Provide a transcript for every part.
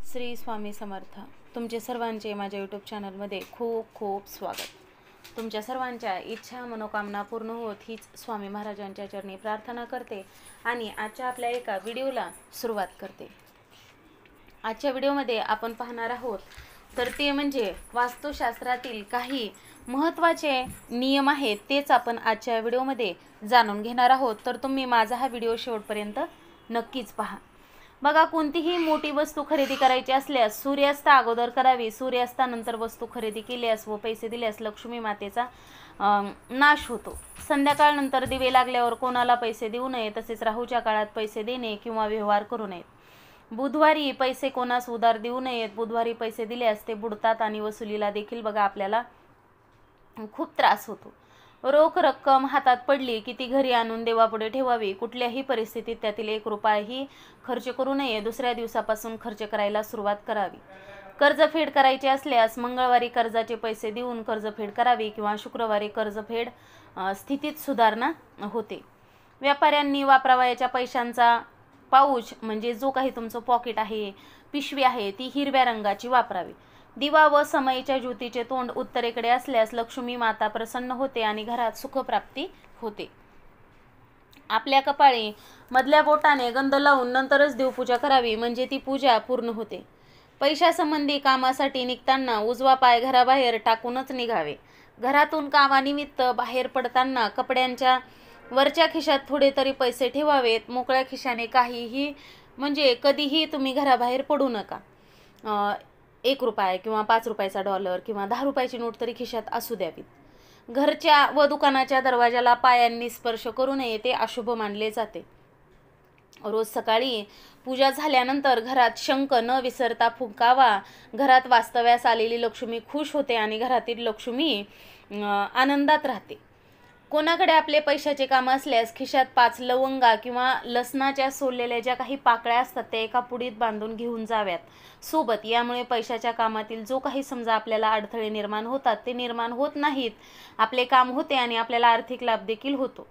श्री स्वामी समर्थ. तुमचे सर्वांचे माझ्या यूट्यूब चॅनलमध्ये खूप खूप स्वागत. तुमच्या सर्वांच्या इच्छा मनोकामना पूर्ण होत हीच स्वामी महाराजांच्या चरणी प्रार्थना करते आणि आजच्या आपल्या एका व्हिडिओला सुरुवात करते. आजच्या व्हिडिओमध्ये आपण पाहणार आहोत तर ते म्हणजे वास्तुशास्त्रातील काही महत्त्वाचे नियम आहेत, तेच आपण आजच्या व्हिडिओमध्ये जाणून घेणार आहोत. तर तुम्ही माझा हा व्हिडिओ शेवटपर्यंत नक्कीच पहा. बघा, कोणतीही मोठी वस्तू खरेदी करायची असल्यास सूर्यास्त अगोदर करावी. सूर्यास्तानंतर वस्तू खरेदी केल्यास व पैसे दिल्यास लक्ष्मी मातेचा नाश होतो. संध्याकाळनंतर दिवे लागल्यावर कोणाला पैसे देऊ नये, तसेच राहूच्या काळात पैसे देणे किंवा व्यवहार करू नयेत. बुधवारी पैसे कोणास उधार देऊ नयेत. बुधवारी पैसे दिल्यास ते बुडतात आणि वसुलीला देखील बघा आपल्याला खूप त्रास होतो. रोख रक्कम हातात पडली की ती घरी आणून देवापुढे ठेवावी. कुठल्याही परिस्थितीत त्यातील 1 रुपयाही खर्च करू नये. दुसऱ्या दिवसापासून खर्च करायला सुरुवात करावी. कर्जफेड करायची असल्यास मंगळवारी कर्जाचे पैसे देऊन कर्जफेड करावी किंवा शुक्रवारी कर्जफेड स्थितीत सुधारणा होते. व्यापाऱ्यांनी वापरावयाच्या पैशांचा पाऊच म्हणजे जो काही तुमचं पॉकेट आहे, पिशवी आहे, ती हिरव्या रंगाची वापरावी. दिवा व समईच्या ज्योतीचे तोंड उत्तरेकडे असल्यास लक्ष्मी माता प्रसन्न होते आणि घरात सुखप्राप्ती होते. आपल्या कपाळी मधल्या बोटाने गंध लावून नंतरच देवपूजा करावी, म्हणजे ती पूजा पूर्ण होते. पैशासंबंधी कामासाठी निघताना उजवा पाय घराबाहेर टाकूनच निघावे. घरातून कामानिमित्त बाहेर पडताना कपड्यांच्या वरच्या खिशात थोडे तरी पैसे ठेवावेत. मोकळ्या खिशाने काहीही म्हणजे कधीही तुम्ही घराबाहेर पडू नका. 1 रुपया किंवा 5 रुपयाचा डॉलर किंवा 10 रुपयाची नोट तरी खिशात असू द्यावीत. घरच्या व दुकानाच्या दरवाजाला पायांनी स्पर्श करू नये, ते अशुभ मानले जाते. रोज सकाळी पूजा झाल्यानंतर घरात शंख न विसरता फुंकावा. घरात वास्तव्यास आलेली लक्ष्मी खुश होते आणि घरातील लक्ष्मी आनंदात राहते. कोणाकडे आपले पैशाचे काम असल्यास खिशात 5 लवंगा किंवा लसणाच्या सोललेल्या ज्या काही पाकळ्या असतात त्या एका पुडीत बांधून घेऊन जाव्यात सोबत. यामुळे पैशाच्या कामातील जो काही समजा आपल्याला अडथळे निर्माण होतात ते निर्माण होत नाहीत. आपले काम होते आणि आपल्याला आर्थिक लाभ देखील होतो.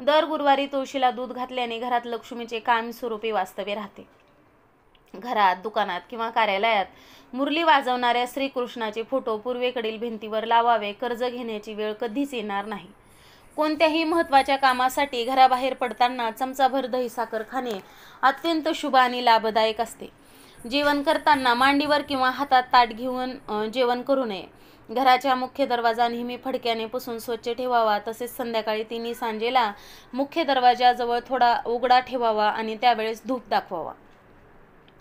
दर गुरुवारी तुळशीला दूध घातल्याने घरात लक्ष्मीचे कायमस्वरूपी वास्तव्य राहते. घरात, दुकानात किंवा कार्यालयात मुरली वाजवणाऱ्या श्रीकृष्णाचे फोटो पूर्वेकडील भिंतीवर लावावे. कर्ज घेण्याची वेळ कधीच येणार नाही. कोणत्याही महत्त्वाच्या कामासाठी घराबाहेर पडताना चमचाभर दही साखर खाणे अत्यंत शुभ आणि लाभदायक असते. जेवण करताना मांडीवर किंवा हातात ताट घेऊन जेवण करू नये. घराच्या मुख्य दरवाजा नेहमी फडक्याने पुसून स्वच्छ ठेवावा. तसेच संध्याकाळी तिन्ही सांजेला मुख्य दरवाजाजवळ थोडा उघडा ठेवावा आणि त्यावेळेस धूप दाखवावा.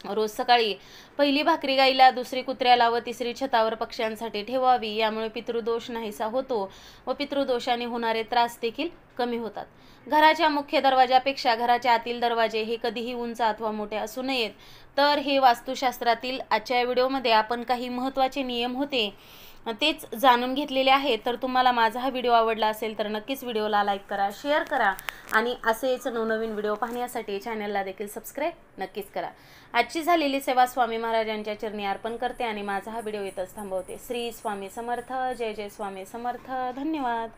रोज सकाळी पहिली भाकरी गाईला, दुसरी कुत्र्याला व तिसरी छतावर पक्ष्यांसाठी ठेवावी. यामुळे पितृदोष नाहीसा होतो व पितृदोषाने होणारे त्रास देखील कमी होतात. घराच्या मुख्य दरवाजापेक्षा घराच्या आतील दरवाजे हे कधीही उंच अथवा मोठे असू नयेत. तर हे वास्तुशास्त्रातील आजच्या व्हिडिओमध्ये आपण काही महत्त्वाचे नियम होते तेच जाणून घेतलेले आहे. तर तुम्हाला माझा हा व्हिडिओ आवडला असेल तर नक्कीच व्हिडिओला लाईक करा, शेअर करा आणि असेच नवनवीन व्हिडिओ पाहण्यासाठी चॅनलला देखील सबस्क्राईब नक्कीच करा. आजची झालेली सेवा स्वामी महाराजांच्या चरणी अर्पण करते आणि माझा हा व्हिडिओ इथंच थांबवते. श्री स्वामी समर्थ. जय जय स्वामी समर्थ. धन्यवाद.